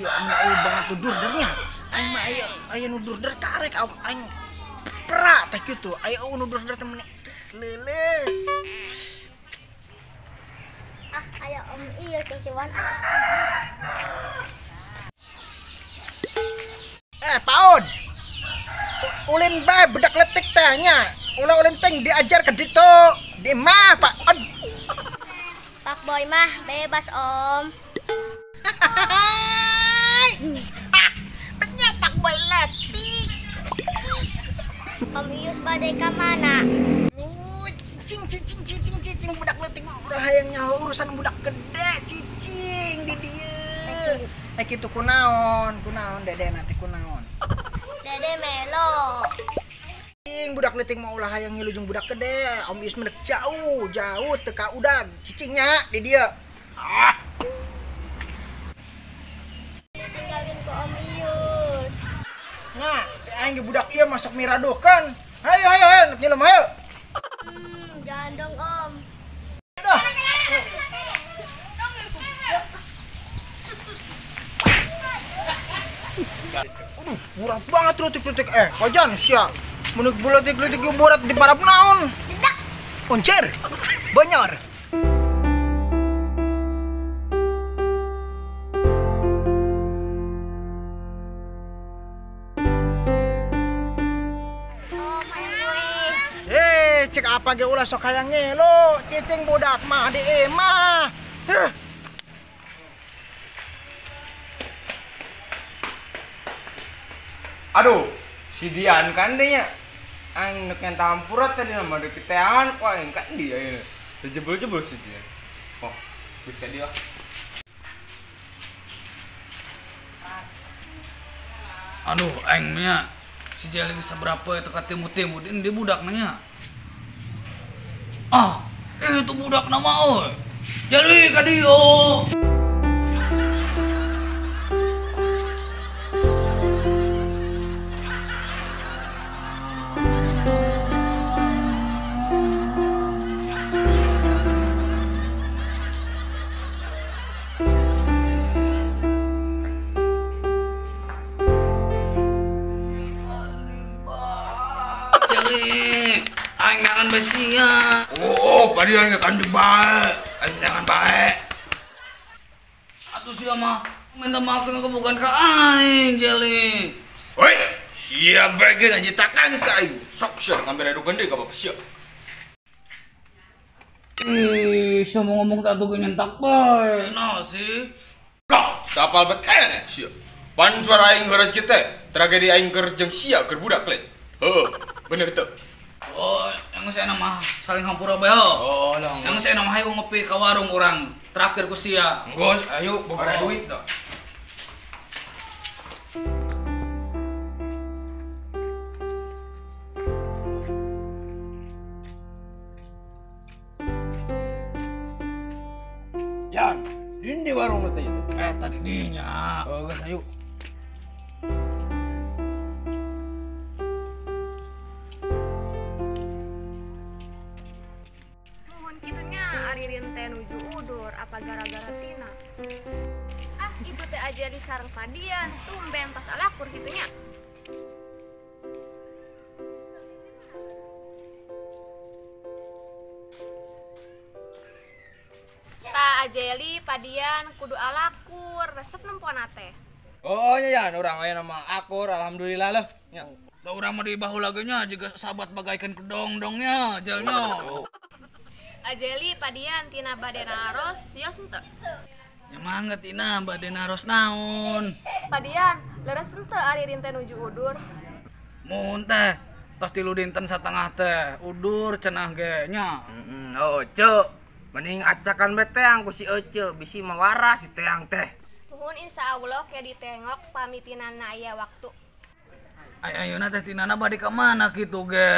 sia ayo banget tudur dernya. Aing mah aya nu durder karek aing pra teh kitu. Aya nu durder teh meneh leuleus. Aya om ieu sing siwan. Paud. Ulin bae bedak letik teh nya. Ulin teh diajar ke ditu. Di mah, Pak. Pak Boy mah bebas, Om. Bener Pak Boy letik. Om Ius bade ka mana? Cicing budak letik mah urang hayang nyaho urusan budak gede cicing di dieu. Kitu kunaon dede nanti kunaon. Dede melo. Cicing budak letik mah ulah hayang ngilujung budak gede. Om Ius mendek jauh teu ka udag cicingnya di dieu. Tinggalin ke Om Ius. Nah, si aing ge budak ieu masak miradohkeun. Hayo nyelem hayo. Jangan dong, Om. Dah. Murah banget letik-letik. Kajan sia. Mun letik-letik burat di parap naon? Oncer. Banyak. Cek apa ge ulah sok hayang ngelo, cicing budak mah di emah. Aduh, si Dian kan deh nya. Aing nek nyantampurat tadi nama di keteangan kok aing kan dia ini. Terjebol-jebol si Dian. Oh, geus ka dia. Aduh, aing nya si Jeli bisa berapa itu ka timu-timu di budak nanya. Itu budak nama oi. Jeli ka dieu. Aing jangan besia. Padian kan dibae. Aing jangan bae. Atuh sia mah minta maaf ke bukan ka aing, Jeli. Woi, sia bege ngajitakan ka aing. Sok sia ngambil edu gede ka bapak sia. Sia mau ngomong tak tuh nyentak bae. Nah sih. Lah, tapal beteng sia. Pan suara aing geus kitu tragedi aing keur jeung sia keur budak le. Bener tuh. Yang saya nama saling hampura bae. Yang saya nama hayu ngopi ke warung orang traktir ku sia. Ngos, ayo bobara duit dah. Yan, ini warung nanti itu. Tadinya. Guys, ayo. Nuju udur apa gara-gara Tina? Itu teh aja di sareng padian tumben tas alakur gitunya. Ta ajeli padian kudu alakur resep nempona teh. Ya urang aya nama akur alhamdulillah lah. Nya. Da urang mah di bahu lagenya juga sahabat bagaikan kedong-dongnya jalnya. Ajeli padian tina bade naros sios henteu? Ya mangga tina bade naros naon. Padian leres henteu ari dinten nuju udur? Mun teh tos 3 dinten satengah teh udur cenah ge nya. Ceu. Mending acakan beteang ku si Ece bisi mah waras si teang teh. Nuhun insyaallah ke ditengok pamitinanna aya waktu. Ayeuna teh tinana bade ka mana kitu ge?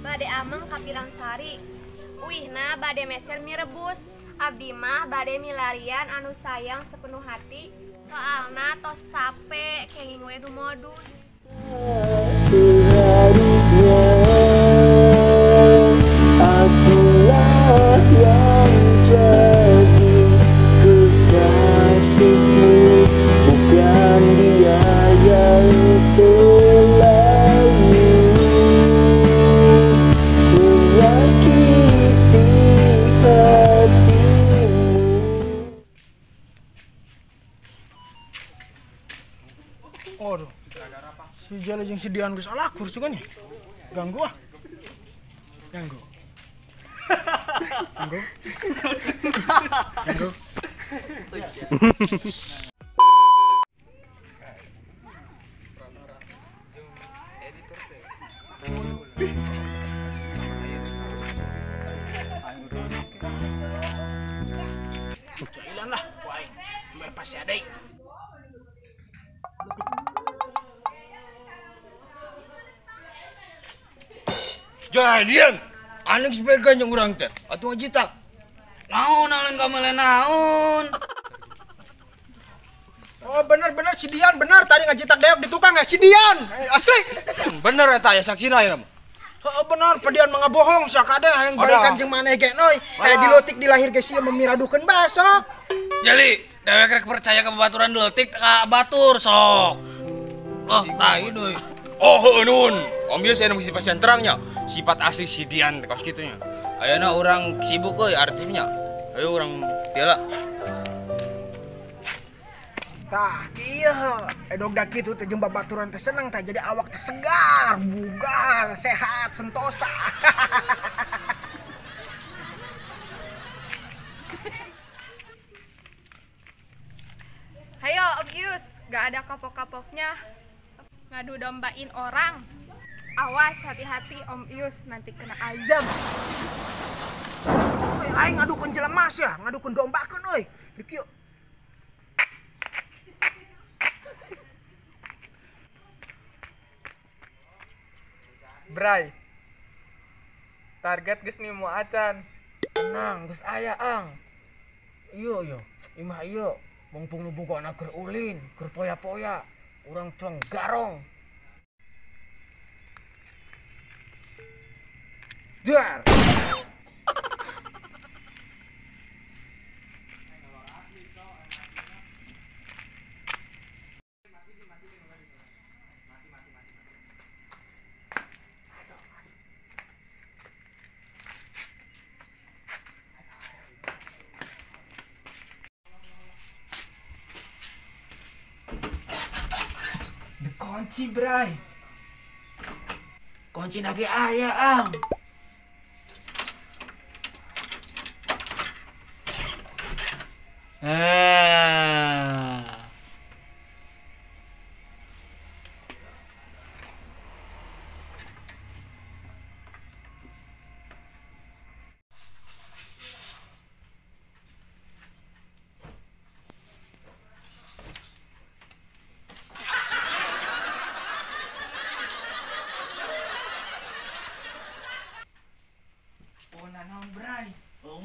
Bade ameng ka Pilangsari. Uihna bade meser mie rebus. Abdi mah bade milarian anu sayang sepenuh hati. Soalna tos capek kenging we du modus. Seharusnya akulah yang jadi kekasihmu, bukan Waduh. Si Jali jeung si Dian geus alakur juga nya. Ganggu ah. Ganggu. Ganggu. Ganggu. Jailan lah, wae. Mbak pasti ada. Jadian, anak sebagai yang orang teh, atau ngajitak. Naon alen kamele naon? Oh bener si Dian bener tadi ngajitak deok di tukang ya si Dian asli. Bener eta ya saksina ya. Oh, bener padian mangga bohong sakade hayang balikan jeung maneh ge euy. Aya dilotik dilahir ge sia memiradukeun basok. Jali, dewek rek percaya ke babaturan deltik ka batur sok. Oh, tai deui. Oh nun, om bieu saya mesti pasien terangnya. Sifat asli si Dian kaos kitunya. Ayeuna orang sibuk euy artisnya. Ayo orang piala. Tah kieu edog da kitu teh jeung babaturan teh seneng teh jadi awak teh segar, bugar, sehat, sentosa. Hayo Om Yus, gak ada kapok-kapoknya ngadu dombain orang. Awas hati-hati Om Yus, nanti kena azab. Aing ngadukeun jelema sia, ngadukeun dombakeun euy. Di kieu. Bray, target geus nih mau acan. Tenang, geus aya ang. Iya, imah iya. Mumpung nu bogona keur ulin, keur poya-poya, urang celeng garong. Dar. Kunci Bray. Kunci lagi ayah ang.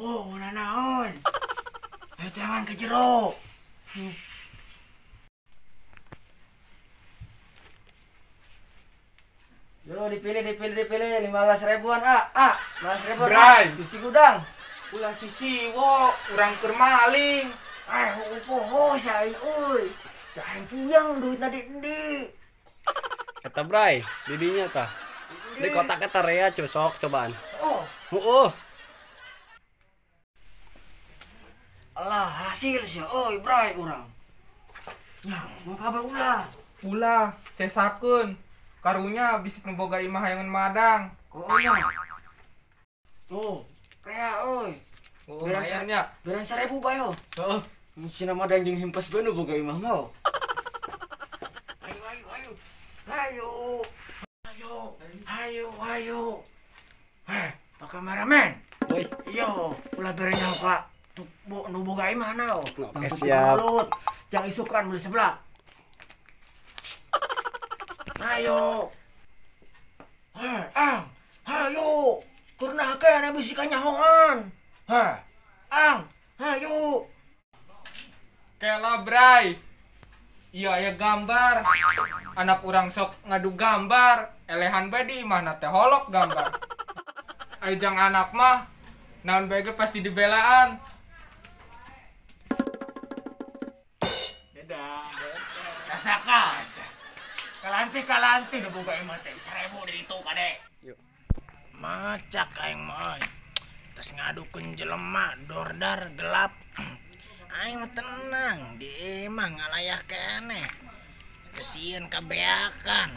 Oh, naon. Ayo jangan ke jero. Yo dipilih 15 ribuan ah 15 ribuan Bray. cuci gudang Ulah sisi wo, urang keur maling. Poho sain euy. Dah puyang duit na di. kata Bray didinya tah di kotak eta rea cosok cobaan Oh, alah hasil sia euy Bray urang. Nya, mau kabe ulah. Ulah sesakeun. Karunya bisa nemboga imah hayangan madang. Oh nya. Tuh, rea euy. Oh, lumayannya. Berang 1000 bayo. heeh cina madang jeung himpes beuna boga imah mau Ayo. Pak kameramen. Woi Yo, ulah berenya Pak. Tuh nu boga imah naon? Oke, siap. Jangan isukan mulai sebelah. Ayo. Ayo. Kurna ke ana bisi kanyahoan. Ayo. Kela Bray. Iya aya gambar. Anak urang sok ngadu gambar. Elehan bae di imahna teh holok gambar. Ajang anak mah naon bae ge pasti dibelaan. Kasakas. Kalanti nu boga imah teh 1000 di itu kade. Yuk. Macak aing mah. Terus ngadukeun jelema dordar gelap. Aing mah tenang, di imah ngalayak keneh. kesian kabeakan.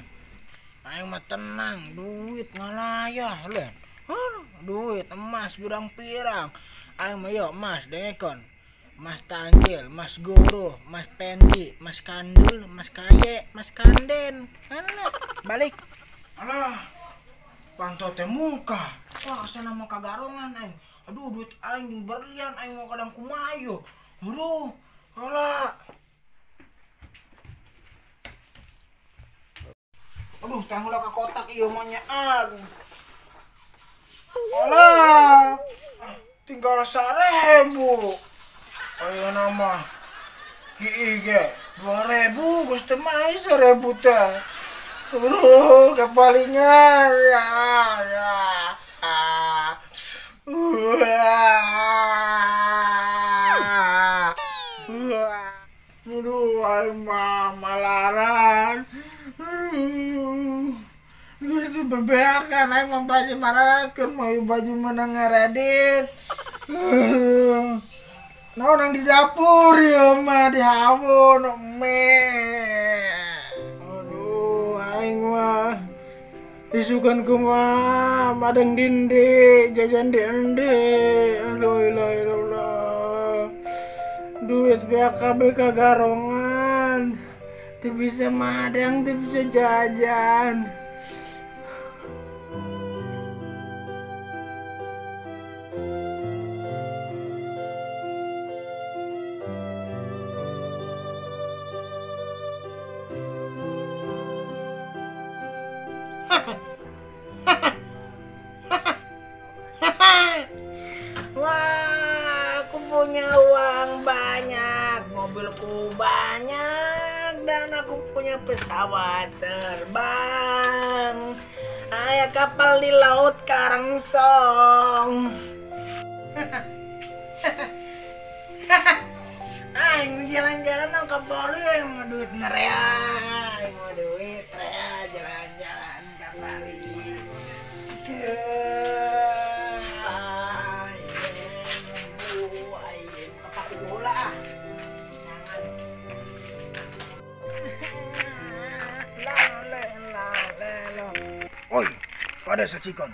Aing mah tenang, duit ngalayah leh. Duit emas gudang pirang. Aing mah yo emas dengekon. Mas Tanjil, Mas Guru, Mas Pendi, Mas Kandul, Mas Kaye, Mas Kanden. Balik. Alah. Pantot teh muka. Wah, sana mah kagarongan aing. Aduh, duit aing berlian aing mau kadang kumayo. Aduh, alah. Aduh, tanggung ka kotak ieu mah nyaan. Alah. Tinggal 1.000. Ayo nama Ki ge 2.000 geus teu mah 1.000 teh. Aduh, kepalingan ya. Aduh, aing mah malaran. Geus teu bebeakan aing mah baju malaran keur mau baju menang ngaradit. Nah, nang di dapur ya mah di hawon me. Aduh, aing mah isukan kumaha madang dindi jajan di ende. Aduh, ilah. Duit BKB kagarongan. Teu bisa madang, teu bisa jajan. Wah, aku punya uang banyak, mobilku banyak, dan aku punya pesawat terbang. Ayah kapal di laut Karangsong. Aing jalan-jalan nang kapal yang mau duit nerea, mau duit rea jalan-jalan kapal. Oi, pada saksikan.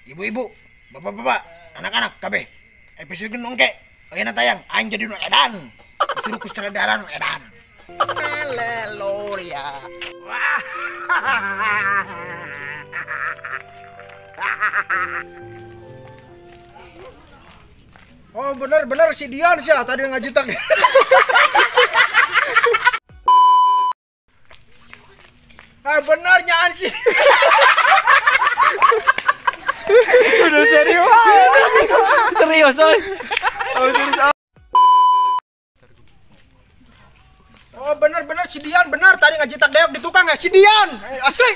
Ibu-ibu, bapak-bapak, anak-anak kabeh. Episode genongke. Ayeuna tayang aing jadi nu edan. Suruh ku sutradaran edan. Haleluya. Oh, bener si Dian sih tadi ngajutak. Ah, bener nyaan sih. Udah serius. Serius, oi. Oh, bener si Dian bener tadi ngajutak deok di tukang ya si Dian. Asli.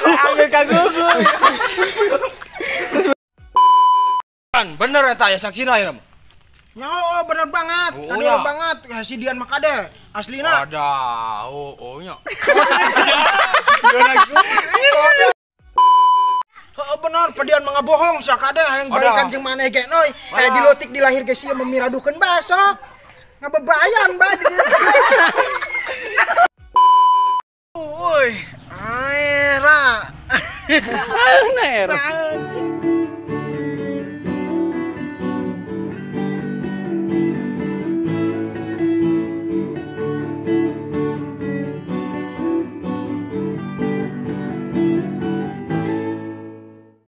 Ambil kagugu. Bener eta ya saksina ya. Oh, bener banget. Oh, tadi ya. banget si Dian makade. Aslina. Ada. nya. Oh, bener padian mangga bohong sakade hayang balikan jeung maneh ge noy. Kayak dilotik dilahir ge sia memiradukeun basok. Ngabebayan bade. Uy, aera. Air.